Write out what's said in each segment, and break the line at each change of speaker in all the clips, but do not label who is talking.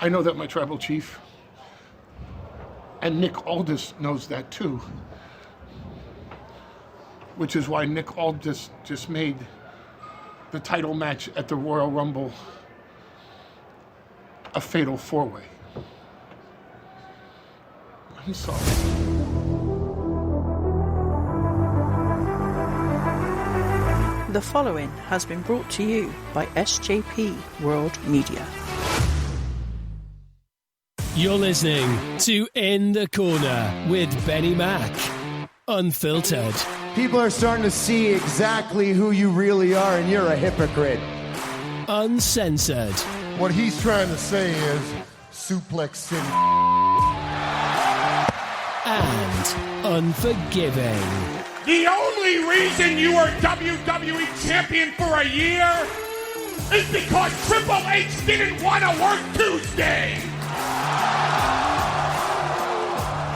I know that my tribal chief and Nick Aldis knows that too, which is why Nick Aldis just made the title match at the Royal Rumble a fatal four-way. I'm sorry.
The following has been brought to you by SJP World Media.
You're listening to In the Corner with BenNy Mac. Unfiltered.
People are starting to see exactly who you really are, and you're a hypocrite.
Uncensored.
What he's trying to say is Suplex City.
And unforgiving.
The only reason you were WWE Champion for a year is because Triple H didn't want to work Tuesday.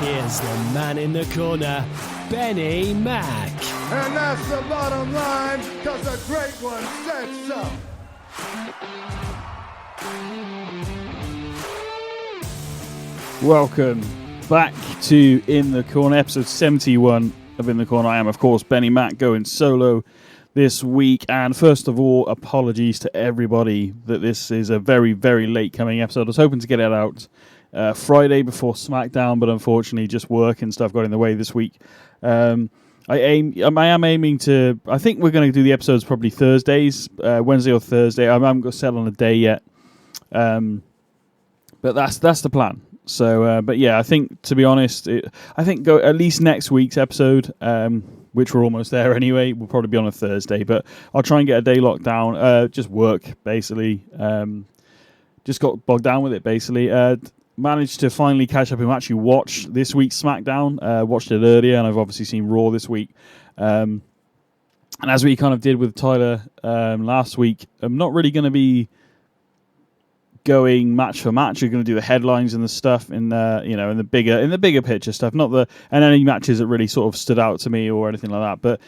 Here's the man in the corner, BenNy Mac.
And that's the bottom line, because the great one said so.
Welcome back to In the Corner, episode 71 of In the Corner. I am, of course, BenNy Mac, going solo this week. And first of all, apologies to everybody that this is a very, very late coming episode. I was hoping to get it out Friday before SmackDown, but unfortunately just work and stuff got in the way this week. I am aiming to, I think we're going to do the episodes probably Thursdays, Wednesday or Thursday. I haven't got set on a day yet, but that's the plan. So, but yeah, I think, to be honest, I think go at least next week's episode, which we're almost there anyway, will probably be on a Thursday, but I'll try and get a day locked down, just work, basically. Just got bogged down with it, basically. Managed to finally catch up and actually watch this week's SmackDown. Watched it earlier, and I've obviously seen Raw this week. And as we kind of did with Tyler last week, I'm not really going to be going match for match. You're going to do the headlines and the stuff in the in the bigger picture stuff, not any matches that really sort of stood out to me or anything like that. But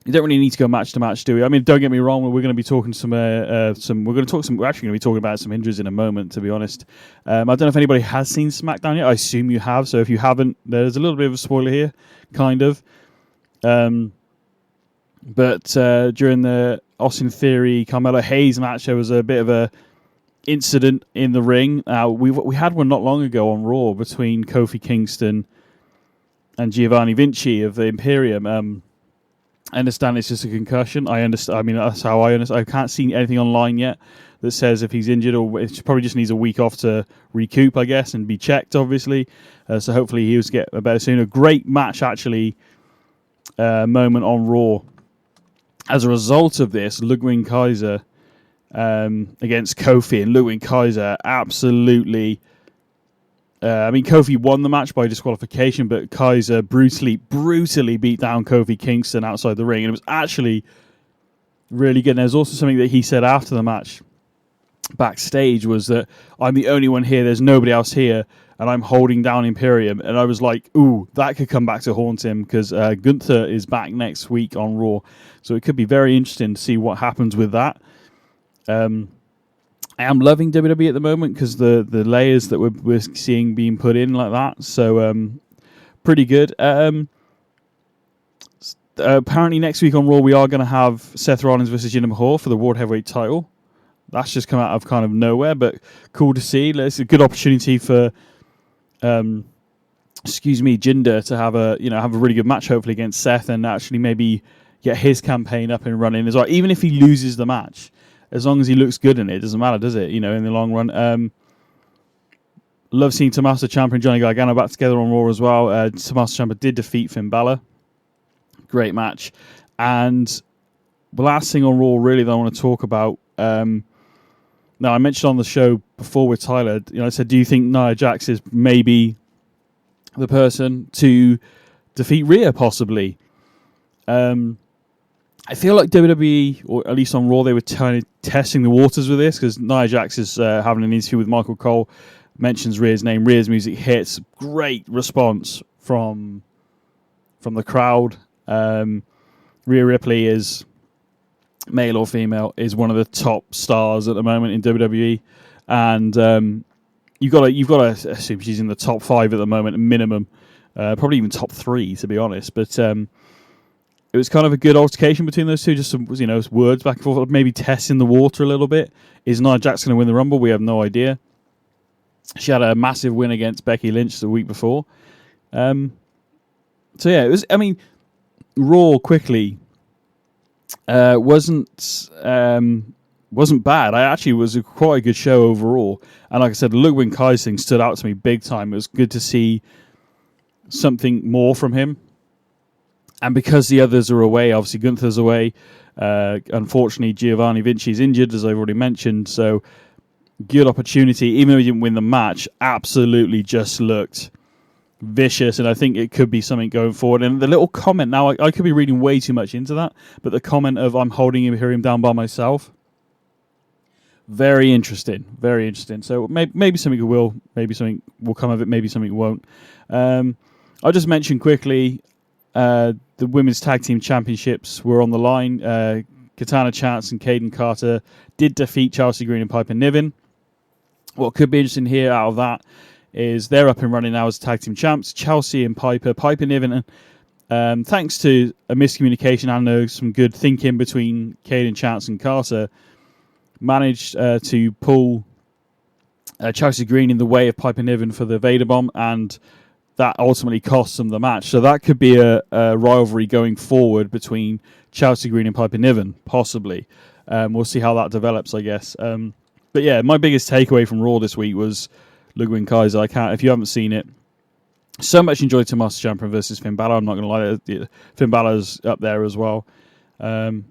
you don't really need to go match to match, do we? I mean, don't get me wrong. We're going to be talking We're actually going to be talking about some injuries in a moment. To be honest, I don't know if anybody has seen SmackDown yet. I assume you have. So if you haven't, there's a little bit of a spoiler here, kind of. But during the Austin Theory Carmelo Hayes match, there was a bit of a incident in the ring. We had one not long ago on Raw between Kofi Kingston and Giovanni Vinci of the Imperium. I understand it's just a concussion. I understand. I mean, that's how I understand. I can't see anything online yet that says if he's injured, or it probably just needs a week off to recoup, I guess, and be checked, obviously. So hopefully he'll get better soon. A great match, actually, moment on Raw. As a result of this, Ludwig Kaiser against Kofi, and Ludwig Kaiser absolutely... Kofi won the match by disqualification, but Kaiser brutally beat down Kofi Kingston outside the ring, and it was actually really good. And there's also something that he said after the match backstage, was that I'm the only one here, there's nobody else here, and I'm holding down Imperium. And I was like, ooh, that could come back to haunt him, because Gunther is back next week on Raw, so it could be very interesting to see what happens with that. I am loving WWE at the moment, because the layers that we're seeing being put in like that. So pretty good. Apparently next week on Raw we are going to have Seth Rollins versus Jinder Mahal for the World Heavyweight title. That's just come out of kind of nowhere, but cool to see. It's a good opportunity for Jinder to have a really good match, hopefully, against Seth, and actually maybe get his campaign up and running as well. Even if he loses the match, as long as he looks good in it, doesn't matter, does it? In the long run. Love seeing Tommaso Ciampa and Johnny Gargano back together on Raw as well. Tommaso Ciampa did defeat Finn Balor. Great match. And the last thing on Raw, really, that I want to talk about. Now, I mentioned on the show before with Tyler, I said, do you think Nia Jax is maybe the person to defeat Rhea, possibly? I feel like WWE, or at least on Raw, they were testing the waters with this, because Nia Jax is having an interview with Michael Cole, mentions Rhea's name, Rhea's music hits, great response from the crowd. Rhea Ripley is male or female, is one of the top stars at the moment in WWE, and you've got to assume she's in the top 5 at the moment, minimum, probably even top 3 to be honest. But it was kind of a good altercation between those two, just some words back and forth, maybe testing the water a little bit. Is Nia Jax going to win the Rumble? We have no idea. She had a massive win against Becky Lynch the week before. So yeah, it was. I mean, Raw quickly wasn't bad. I actually was quite a good show overall. And like I said, the Ludwig Kaiser thing stood out to me big time. It was good to see something more from him. And because the others are away, obviously Gunther's away. Unfortunately, Giovanni Vinci's injured, as I've already mentioned. So good opportunity. Even though he didn't win the match, absolutely just looked vicious, and I think it could be something going forward. And the little comment, now I could be reading way too much into that, but the comment of I'm holding him down by myself, very interesting, very interesting. So maybe something will come of it, maybe something won't. I'll just mention quickly, the Women's Tag Team Championships were on the line. Katana Chance and Kaden Carter did defeat Chelsea Green and Piper Niven. What could be interesting here out of that is they're up and running now as tag team champs. Chelsea and Piper Niven, thanks to a miscommunication and some good thinking between Kaden Chance and Carter, managed to pull Chelsea Green in the way of Piper Niven for the Vader Bomb, and that ultimately cost them the match. So that could be a rivalry going forward between Chelsea Green and Piper Niven, possibly. We'll see how that develops, I guess. But yeah, my biggest takeaway from Raw this week was Ludwig Kaiser. If you haven't seen it, so much enjoyed Tommaso Ciampa versus Finn Balor. I'm not going to lie, Finn Balor's up there as well. But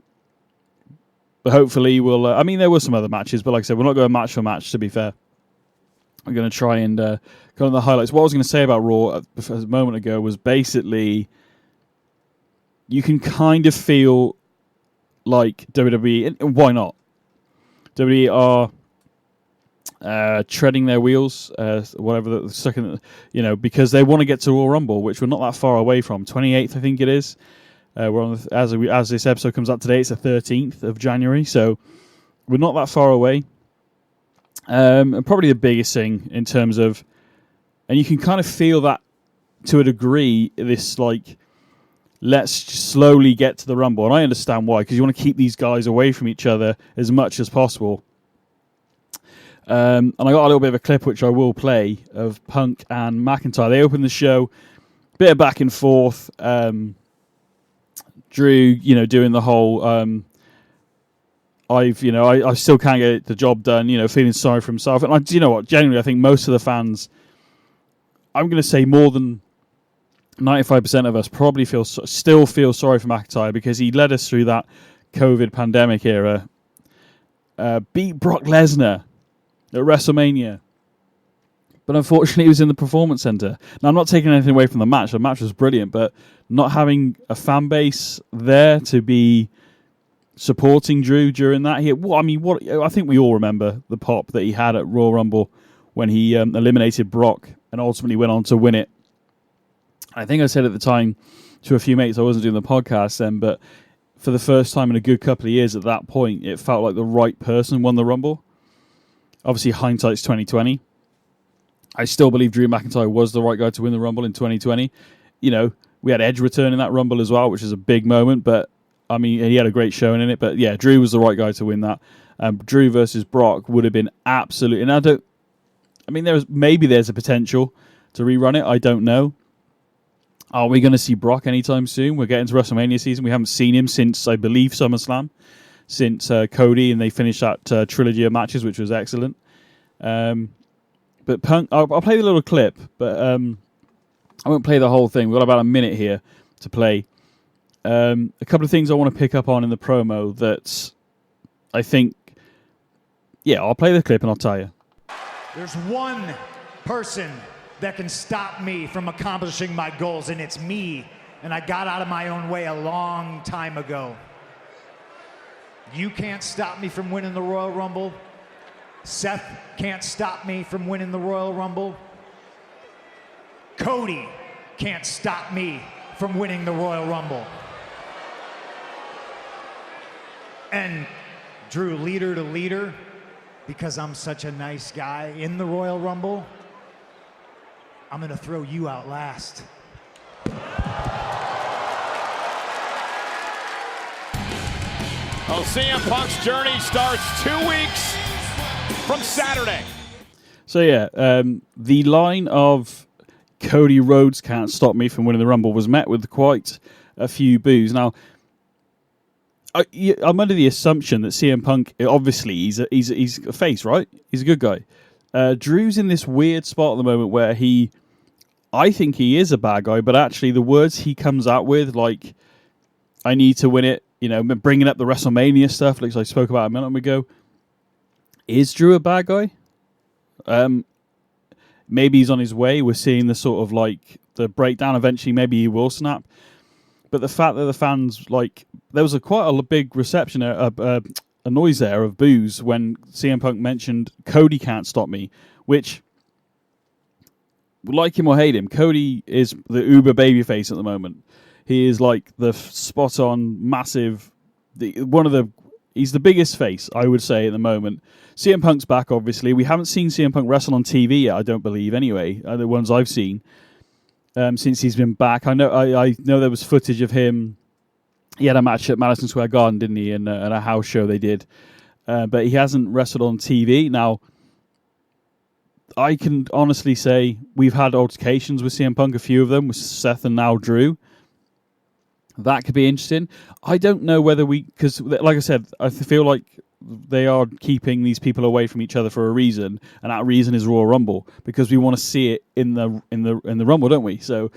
hopefully we'll... there were some other matches, but like I said, we're not going match for match, to be fair. I'm going to try and go on the highlights. What I was going to say about Raw a moment ago was basically you can kind of feel like WWE... And why not? WWE are... treading their wheels, whatever the second, because they want to get to Royal Rumble, which we're not that far away from. 28th, I think it is. We're on as this episode comes out today, it's the 13th of January, so we're not that far away. And probably the biggest thing in terms of, and you can kind of feel that to a degree, this let's slowly get to the Rumble, and I understand why, because you want to keep these guys away from each other as much as possible. And I got a little bit of a clip which I will play of Punk and McIntyre. They opened the show, bit of back and forth. Drew, doing the whole I still can't get the job done, feeling sorry for himself. And genuinely I think most of the fans, I'm going to say more than 95% of us probably still feel sorry for McIntyre, because he led us through that COVID pandemic era. Beat Brock Lesnar at WrestleMania. But unfortunately, he was in the Performance Center. Now, I'm not taking anything away from the match. The match was brilliant, but not having a fan base there to be supporting Drew during that. I think we all remember the pop that he had at Royal Rumble when he eliminated Brock and ultimately went on to win it. I think I said at the time to a few mates, I wasn't doing the podcast then, but for the first time in a good couple of years at that point, it felt like the right person won the Rumble. Obviously, hindsight's 2020. I still believe Drew McIntyre was the right guy to win the Rumble in 2020. We had Edge return in that Rumble as well, which is a big moment. But, he had a great showing in it. But, yeah, Drew was the right guy to win that. Drew versus Brock would have been absolutely... And there's a potential to rerun it. I don't know. Are we going to see Brock anytime soon? We're getting to WrestleMania season. We haven't seen him since, I believe, SummerSlam. Since Cody, and they finished that trilogy of matches, which was excellent. But Punk, I'll play the little clip, but I won't play the whole thing. We've got about a minute here to play. A couple of things I want to pick up on in the promo that I think... Yeah, I'll play the clip and I'll tell you.
There's one person that can stop me from accomplishing my goals, and it's me. And I got out of my own way a long time ago. You can't stop me from winning the Royal Rumble. Seth can't stop me from winning the Royal Rumble. Cody can't stop me from winning the Royal Rumble. And Drew, leader to leader, because I'm such a nice guy in the Royal Rumble, I'm going to throw you out last.
Well, CM Punk's journey starts 2 weeks from Saturday.
So yeah, the line of Cody Rhodes can't stop me from winning the Rumble was met with quite a few boos. Now, I'm under the assumption that CM Punk, obviously, he's a face, right? He's a good guy. Drew's in this weird spot at the moment where I think he is a bad guy, but actually the words he comes out with, like, I need to win it, bringing up the WrestleMania stuff, like I spoke about a minute ago, is Drew a bad guy? Maybe he's on his way. We're seeing the sort of like the breakdown. Eventually, maybe he will snap. But the fact that the fans, like, there was quite a big reception, a noise there of boos when CM Punk mentioned Cody can't stop me, which, like him or hate him, Cody is the uber babyface at the moment. He is like the spot on massive, he's the biggest face, I would say, at the moment. CM Punk's back, obviously. We haven't seen CM Punk wrestle on TV yet, I don't believe, anyway, the ones I've seen, since he's been back. I know there was footage of him. He had a match at Madison Square Garden, didn't he, in a house show they did. But he hasn't wrestled on TV. Now, I can honestly say we've had altercations with CM Punk, a few of them, with Seth and now Drew. That could be interesting. I don't know whether because like I said, I feel like they are keeping these people away from each other for a reason, and that reason is Royal Rumble, because we want to see it in the Rumble, don't we? So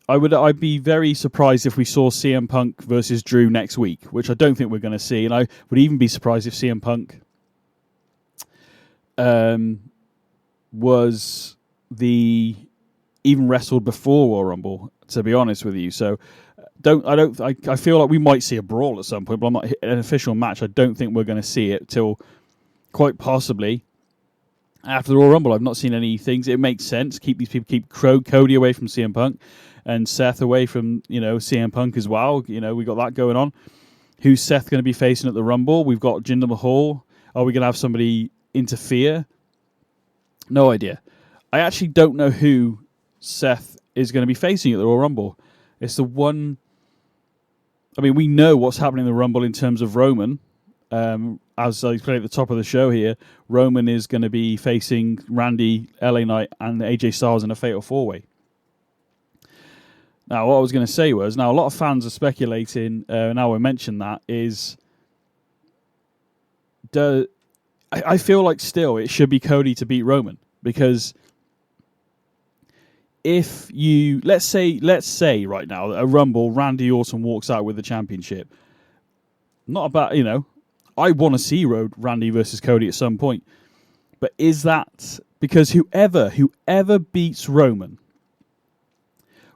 I'd be very surprised if we saw CM Punk versus Drew next week, which I don't think we're going to see, and I would even be surprised if CM Punk was even wrestled before Royal Rumble, to be honest with you. So I feel like we might see a brawl at some point, but I'm not an official match. I don't think we're going to see it till quite possibly after the Royal Rumble. I've not seen any things. It makes sense. Keep Cody away from CM Punk and Seth away from CM Punk as well. We got that going on. Who's Seth going to be facing at the Rumble? We've got Jinder Mahal. Are we going to have somebody interfere? No idea. I actually don't know who Seth is going to be facing at the Royal Rumble. It's the one. I mean, we know what's happening in the Rumble in terms of Roman. As I explained at the top of the show here, Roman is going to be facing Randy, LA Knight, and AJ Styles in a Fatal 4-Way. Now, what I was going to say was, now a lot of fans are speculating, now I mentioned that, is I feel like still it should be Cody to beat Roman, because if you let's say right now a Rumble, Randy Orton walks out with the championship. Not about I want to see Randy versus Cody at some point, but is that because whoever beats Roman,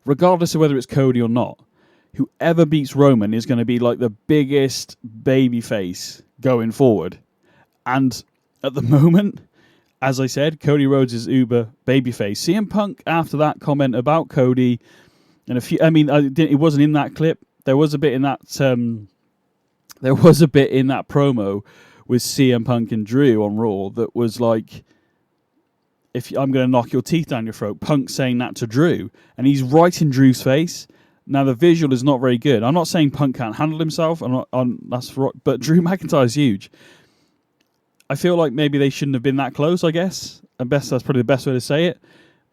regardless of whether it's Cody or not, whoever beats Roman is going to be like the biggest babyface going forward, and at the moment, as I said, Cody Rhodes is uber babyface. CM Punk, after that comment about Cody, and it wasn't in that clip. There was a bit in that. There was a bit in that promo with CM Punk and Drew on Raw that was like, "If I'm going to knock your teeth down your throat," Punk saying that to Drew, and he's right in Drew's face. Now the visual is not very good. I'm not saying Punk can't handle himself. That's right, but Drew McIntyre's huge. I feel like maybe they shouldn't have been that close, I guess. That's probably the best way to say it.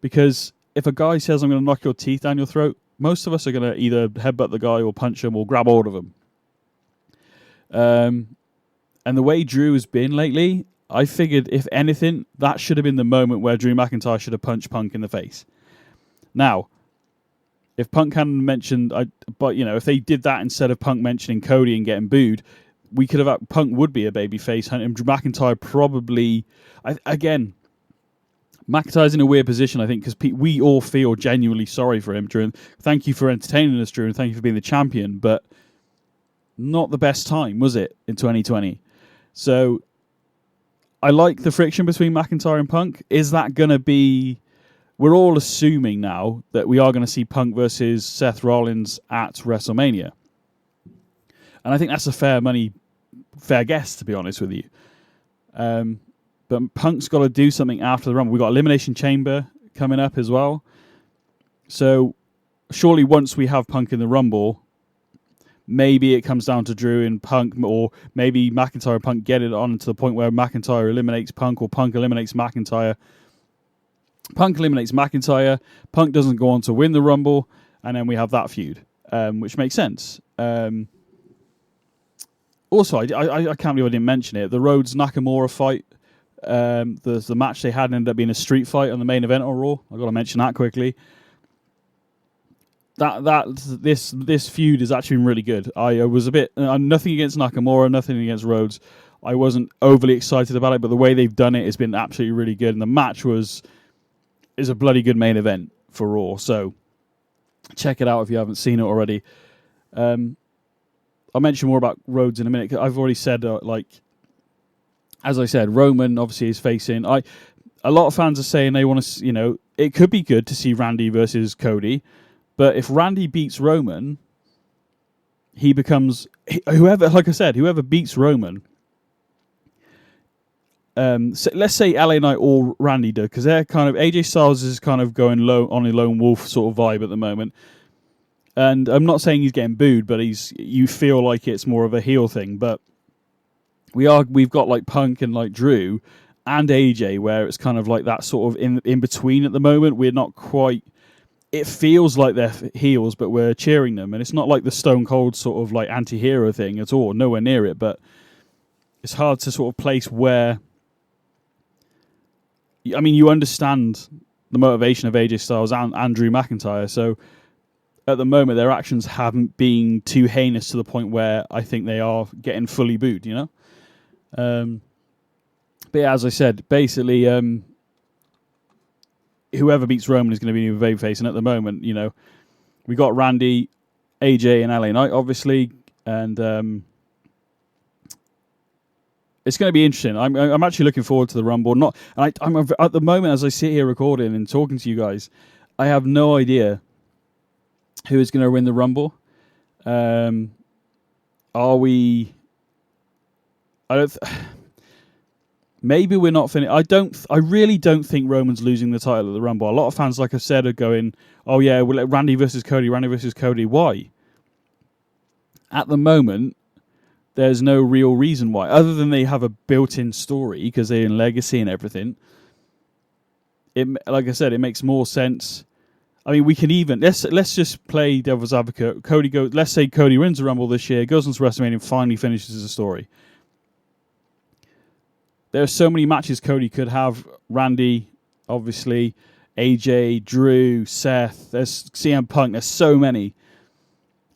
Because if a guy says, "I'm going to knock your teeth down your throat," most of us are going to either headbutt the guy or punch him or grab hold of him. And the way Drew has been lately, I figured, if anything, that should have been the moment where Drew McIntyre should have punched Punk in the face. Now, if Punk hadn't mentioned, if they did that instead of Punk mentioning Cody and getting booed, we could have Punk would be a babyface, and McIntyre probably McIntyre's in a weird position, I think, because we all feel genuinely sorry for him. Thank you for entertaining us, Drew, and thank you for being the champion, but not the best time, was it, in 2020? So I like the friction between McIntyre and Punk. Is that going to be... We're all assuming now that we are going to see Punk versus Seth Rollins at WrestleMania. And I think that's a fair money fair guess, to be honest with you. But Punk's got to do something after the Rumble. We've got Elimination Chamber coming up as well. So surely once we have Punk in the Rumble, maybe it comes down to Drew and Punk, or maybe McIntyre and Punk get it on to the point where McIntyre eliminates Punk, or Punk eliminates McIntyre. Punk eliminates McIntyre. Punk doesn't go on to win the Rumble, and then we have that feud, which makes sense. Also, I can't believe I didn't mention it. The Rhodes Nakamura fight, the match they had ended up being a street fight on the main event on Raw. I've got to mention that quickly. This feud is actually really good. I was a bit nothing against Nakamura, nothing against Rhodes. I wasn't overly excited about it, but the way they've done it has been absolutely really good, and the match is a bloody good main event for Raw. So check it out if you haven't seen it already. I'll mention more about Rhodes in a minute. I've already said, as I said, Roman obviously is facing. A lot of fans are saying they want to, it could be good to see Randy versus Cody, but if Randy beats Roman, he becomes whoever. Like I said, whoever beats Roman. So let's say LA Knight or Randy do, because they're kind of AJ Styles is kind of going low on a lone wolf sort of vibe at the moment. And I'm not saying he's getting booed, but you feel like it's more of a heel thing. But we've got like Punk and like Drew and AJ, where it's kind of like that sort of in between at the moment. We're not quite. It feels like they're heels, but we're cheering them, and it's not like the Stone Cold sort of like anti-hero thing at all. Nowhere near it. But it's hard to sort of place where. I mean, you understand the motivation of AJ Styles and Drew McIntyre, so. At the moment, their actions haven't been too heinous to the point where I think they are getting fully booed, But yeah, as I said, basically, whoever beats Roman is going to be a babyface. And at the moment, we got Randy, AJ, and LA Knight, obviously. And it's going to be interesting. I'm actually looking forward to the Rumble. I'm at the moment, as I sit here recording and talking to you guys, I have no idea who is going to win the Rumble. Are we... maybe we're not finished. I really don't think Roman's losing the title of the Rumble. A lot of fans, like I said, are going, oh yeah, well, Randy versus Cody. Why? At the moment, there's no real reason why, other than they have a built-in story because they're in Legacy and everything. Like I said, it makes more sense. I mean, we can even let's just play devil's advocate. Let's say Cody wins the Rumble this year, goes on to WrestleMania, and finally finishes the story. There are so many matches Cody could have. Randy, obviously, AJ, Drew, Seth. There's CM Punk. There's so many.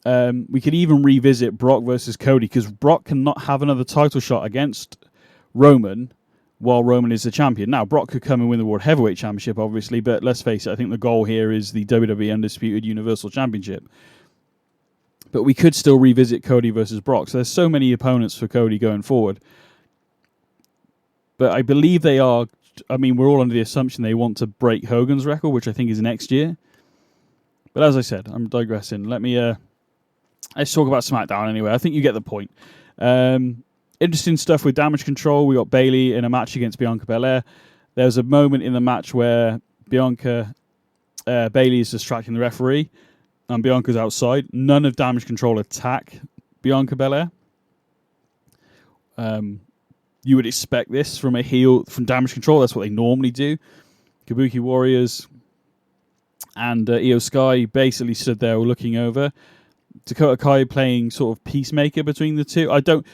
We could even revisit Brock versus Cody, because Brock cannot have another title shot against Roman while Roman is the champion. Now, Brock could come and win the World Heavyweight Championship, obviously, but let's face it, I think the goal here is the WWE Undisputed Universal Championship. But we could still revisit Cody versus Brock. So there's so many opponents for Cody going forward. But I believe they are... I mean, we're all under the assumption they want to break Hogan's record, which I think is next year. But as I said, I'm digressing. Let's talk about SmackDown anyway. I think you get the point. Interesting stuff with Damage Control. We got Bayley in a match against Bianca Belair. There's a moment in the match where Bayley is distracting the referee, and Bianca's outside. None of Damage Control attack Bianca Belair. You would expect this from a heel, from Damage Control. That's what they normally do. Kabuki Warriors and Io Sky basically stood there looking over. Dakota Kai playing sort of peacemaker between the two. I think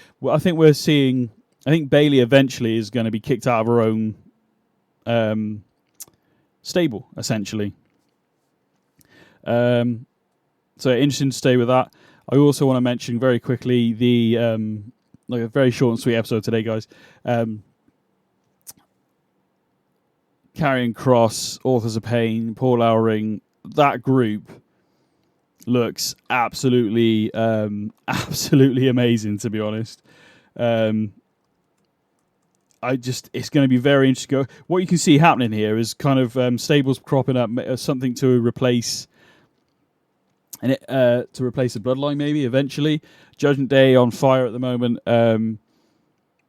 Bayley eventually is going to be kicked out of her own stable, essentially. So interesting to stay with that. I also want to mention very quickly the a very short and sweet episode today, guys. Karrion Kross, Authors of Pain, Paul Ellering, that group looks absolutely amazing, to be honest. It's going to be very interesting. What you can see happening here is kind of stables cropping up, something to replace, the Bloodline maybe eventually. Judgment Day on fire at the moment.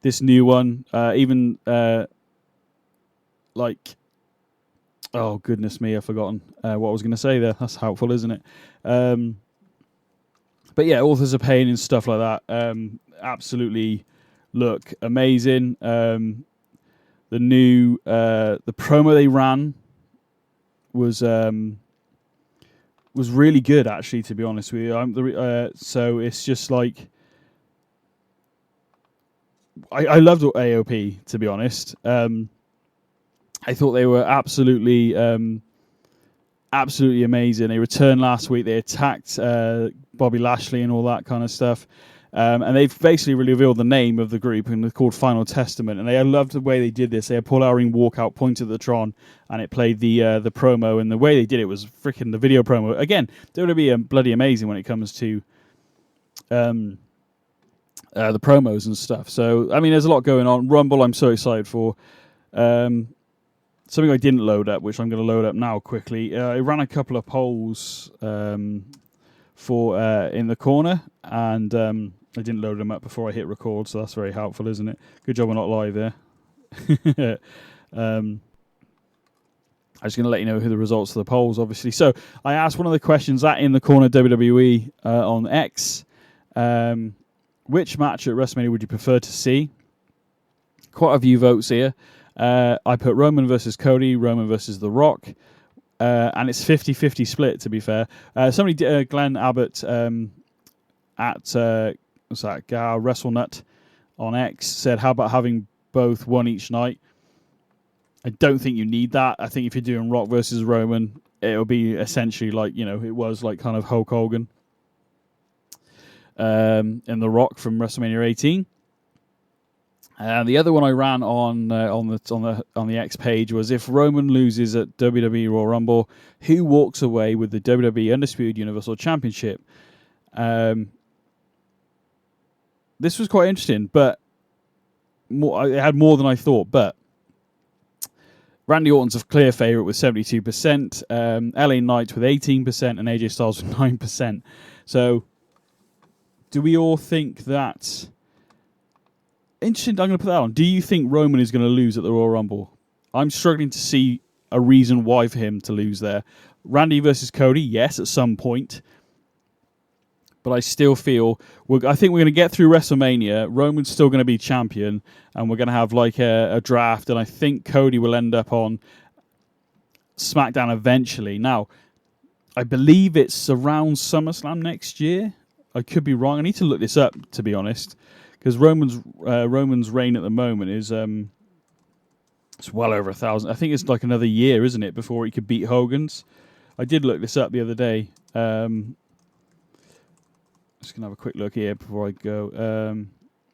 this new one, even like, oh goodness me, I've forgotten what I was going to say there. That's helpful, isn't it? But yeah, Authors of Pain and stuff like that absolutely look amazing. The new the promo they ran was really good, actually, to be honest with you. So it's just like I loved AOP, to be honest. I thought they were absolutely amazing. They returned last week. They attacked Bobby Lashley and all that kind of stuff. And they've basically revealed the name of the group, and it's called Final Testament. And I loved the way they did this. They had Paul Ellering walk out, point at the Tron, and it played the promo. And the way they did it was freaking the video promo. Again, they're going to be bloody amazing when it comes to the promos and stuff. So, I mean, there's a lot going on. Rumble, I'm so excited for. Something I didn't load up, which I'm going to load up now quickly. I ran a couple of polls for in the corner, and I didn't load them up before I hit record, so that's very helpful, isn't it? Good job we're not live there. I'm just going to let you know who the results of the polls, obviously. So I asked one of the questions at In the Corner WWE on X, which match at WrestleMania would you prefer to see? Quite a few votes here. I put Roman versus Cody, Roman versus The Rock, and it's 50-50 split, to be fair. Somebody, Glenn Abbott at what's that, WrestleNut on X said, how about having both one each night? I don't think you need that. I think if you're doing Rock versus Roman, it'll be essentially like, it was like kind of Hulk Hogan and The Rock from WrestleMania 18. The other one I ran on the X page was, if Roman loses at WWE Royal Rumble, who walks away with the WWE Undisputed Universal Championship? This was quite interesting, but it had more than I thought. But Randy Orton's a clear favourite with 72%, LA Knight with 18%, and AJ Styles with 9%. So, do we all think that? Interesting. I'm going to put that on. Do you think Roman is going to lose at the Royal Rumble? I'm struggling to see a reason why for him to lose there. Randy versus Cody, yes, at some point. But I still feel I think we're going to get through WrestleMania. Roman's still going to be champion, and we're going to have like a draft. And I think Cody will end up on SmackDown eventually. Now, I believe it's around SummerSlam next year. I could be wrong. I need to look this up, to be honest, because Roman's reign at the moment is it's well over 1,000. I think it's like another year, isn't it, before he could beat Hogan's. I did look this up the other day. Just going to have a quick look here before I go.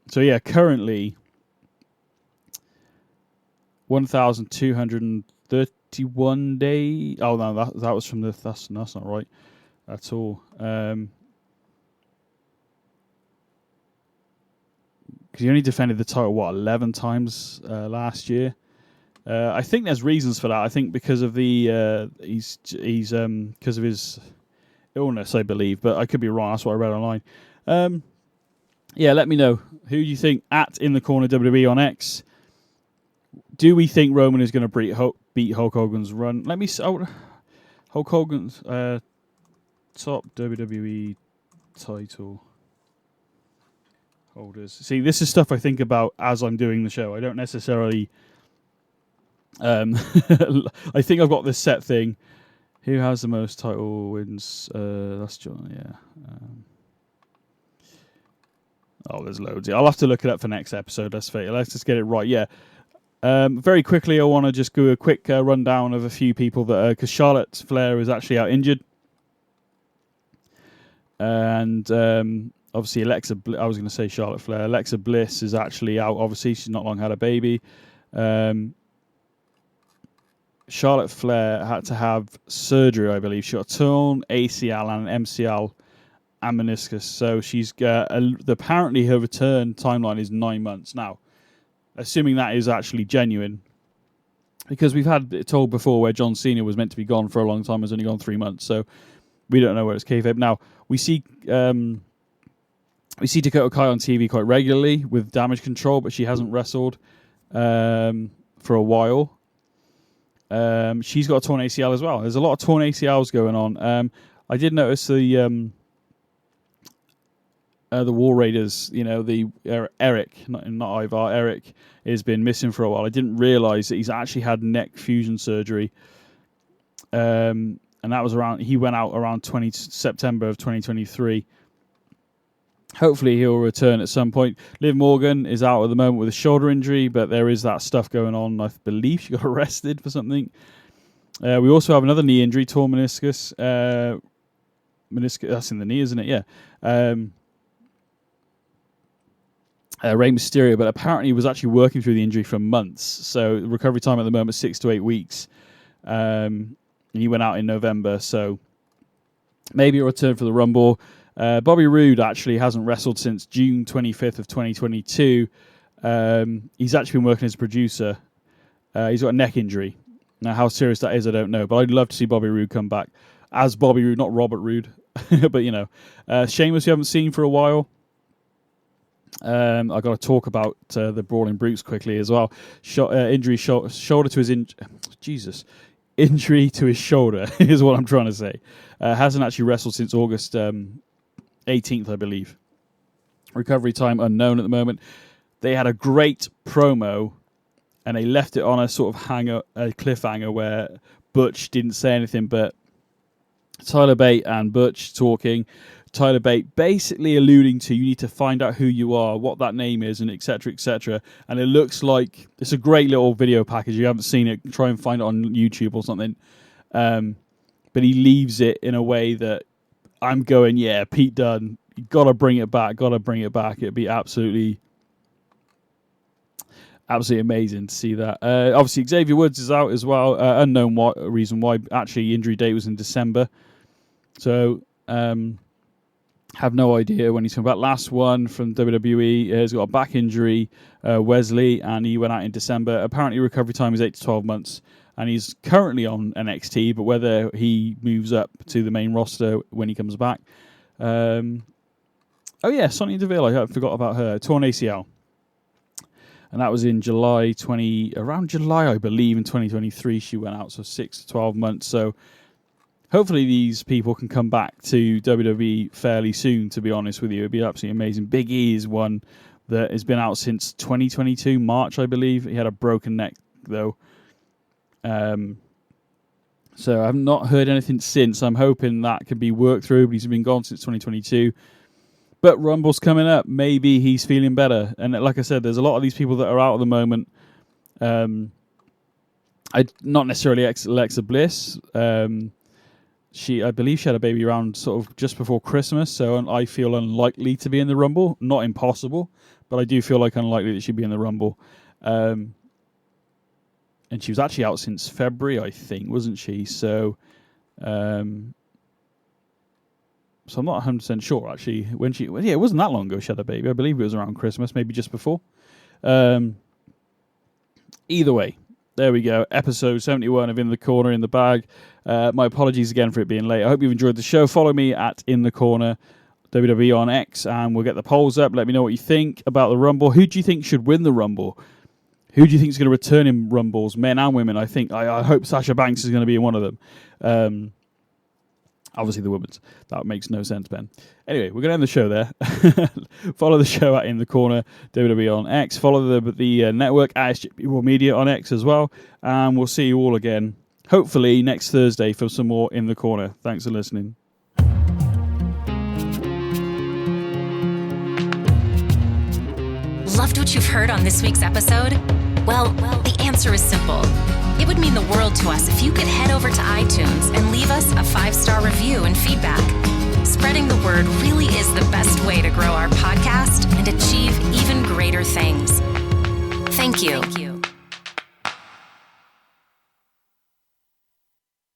So, yeah, currently 1,231 days. Oh, no, that was from the... That's not right at all. Because he only defended the title, 11 times last year. I think there's reasons for that. I think because of the... he's because of his... illness, I believe, but I could be wrong. That's what I read online. Yeah, let me know. Who do you think at In the Corner WWE on X? Do we think Roman is going to beat Hulk Hogan's run? Let me see. Hulk Hogan's top WWE title holders. See, this is stuff I think about as I'm doing the show. I don't necessarily... I think I've got this set thing. Who has the most title wins? That's John, yeah. There's loads. I'll have to look it up for next episode. Let's just get it right. Yeah. Very quickly, I want to just do a quick rundown of a few people that because Charlotte Flair is actually out injured, and obviously Alexa. I was going to say Charlotte Flair. Alexa Bliss is actually out. Obviously, she's not long had a baby. Charlotte Flair had to have surgery, I believe. She got a torn ACL and an MCL and meniscus. So she's apparently her return timeline is 9 months. Now, assuming that is actually genuine, because we've had it told before where John Cena was meant to be gone for a long time, has only gone 3 months. So we don't know where it's kayfabe. Now, we see We see Dakota Kai on TV quite regularly with Damage Control, but she hasn't wrestled for a while. She's got a torn ACL as well. There's a lot of torn ACLs going on. I did notice the War Raiders, Eric, not Ivar, Eric has been missing for a while. I didn't realise that he's actually had neck fusion surgery. And that was he went out around September of 2023. Hopefully he'll return at some point. Liv Morgan is out at the moment with a shoulder injury, but there is that stuff going on. I believe she got arrested for something. We also have another knee injury, torn meniscus. Meniscus, that's in the knee, isn't it? Yeah. Rey Mysterio, but apparently he was actually working through the injury for months. So recovery time at the moment is 6 to 8 weeks. And he went out in November, so maybe a return for the Rumble. Bobby Roode actually hasn't wrestled since June 25th of 2022. He's actually been working as a producer. He's got a neck injury. Now, how serious that is, I don't know. But I'd love to see Bobby Roode come back as Bobby Roode, not Robert Roode. But, Sheamus, you haven't seen for a while. I got to talk about the Brawling Brutes quickly as well. Injury shoulder to his injury to his shoulder is what I'm trying to say. Hasn't actually wrestled since August 18th, I believe. Recovery time unknown at the moment. They had a great promo, and they left it on a sort of a cliffhanger where Butch didn't say anything, but Tyler Bate and Butch talking. Tyler Bate basically alluding to you need to find out who you are, what that name is, and etc., etc. And it looks like it's a great little video package. If you haven't seen it, try and find it on YouTube or something. But he leaves it in a way that I'm going, yeah, Pete Dunne, you gotta bring it back. It'd be absolutely amazing to see that. Obviously, Xavier Woods is out as well. Unknown reason why. Actually, injury date was in December. So, have no idea when he's coming back. Last one from WWE has got a back injury, Wesley, and he went out in December. Apparently, recovery time is 8 to 12 months. And he's currently on NXT, but whether he moves up to the main roster when he comes back. Sonya Deville, I forgot about her. Torn ACL. And that was in around July, I believe, in 2023 she went out, so 6 to 12 months. So hopefully these people can come back to WWE fairly soon, to be honest with you. It'd be absolutely amazing. Big E is one that has been out since 2022, March, I believe. He had a broken neck, though. So I've not heard anything since. I'm hoping that can be worked through, but he's been gone since 2022. But Rumble's coming up. Maybe he's feeling better. And like I said, there's a lot of these people that are out at the moment. Not necessarily Alexa Bliss. I believe she had a baby around sort of just before Christmas, so I feel unlikely to be in the Rumble. Not impossible, but I do feel like unlikely that she'd be in the Rumble. And she was actually out since February, I think, wasn't she? So I'm not 100% sure, actually. It wasn't that long ago she had a baby. I believe it was around Christmas, maybe just before. Either way, there we go. Episode 71 of In the Corner, in the bag. My apologies again for it being late. I hope you've enjoyed the show. Follow me at In the Corner, WWE on X, and we'll get the polls up. Let me know what you think about the Rumble. Who do you think should win the Rumble? Who do you think is going to return in Rumbles, men and women? I hope Sasha Banks is going to be in one of them. Obviously the women's. That makes no sense, Ben. Anyway, we're going to end the show there. Follow the show at In the Corner, WWE on X. Follow the network at SJP World Media on X as well. And we'll see you all again, hopefully next Thursday, for some more In the Corner. Thanks for listening.
Loved what you've heard on this week's episode? Well, the answer is simple. It would mean the world to us if you could head over to iTunes and leave us a 5-star review and feedback. Spreading the word really is the best way to grow our podcast and achieve even greater things. Thank you.